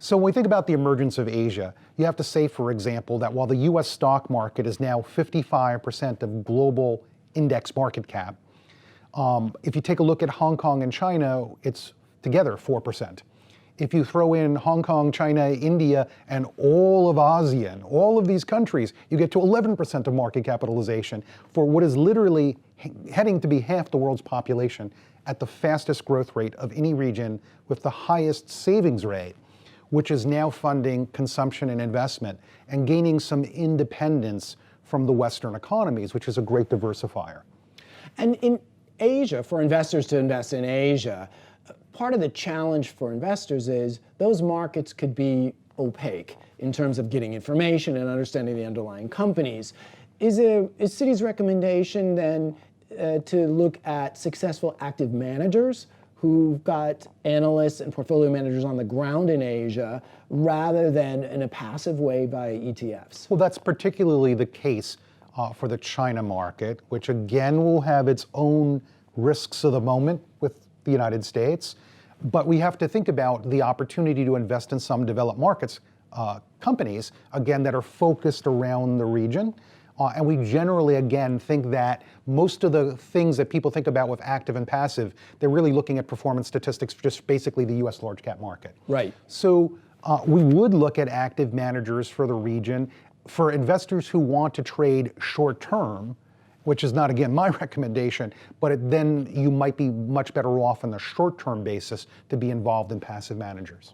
So when we think about the emergence of Asia, you have to say, for example, that while the US stock market is now 55% of global index market cap, if you take a look at Hong Kong and China, it's together 4%. If you throw in Hong Kong, China, India, and all of ASEAN, all of these countries, you get to 11% of market capitalization for what is literally heading to be half the world's population at the fastest growth rate of any region with the highest savings rate, which is now funding consumption and investment and gaining some independence from the Western economies, which is a great diversifier. And in Asia, for investors to invest in Asia, part of the challenge for investors is those markets could be opaque in terms of getting information and understanding the underlying companies. Is Citi's recommendation then to look at successful active managers who've got analysts and portfolio managers on the ground in Asia rather than in a passive way by ETFs? Well, that's particularly the case for the China market, which again will have its own risks of the moment with the United States. But we have to think about the opportunity to invest in some developed markets, companies, again, that are focused around the region. And we generally, again, think that most of the things that people think about with active and passive, they're really looking at performance statistics for just basically the US large cap market. Right. So we would look at active managers for the region. For investors who want to trade short term, which is not, again, my recommendation, but then you might be much better off on the short term basis to be involved in passive managers.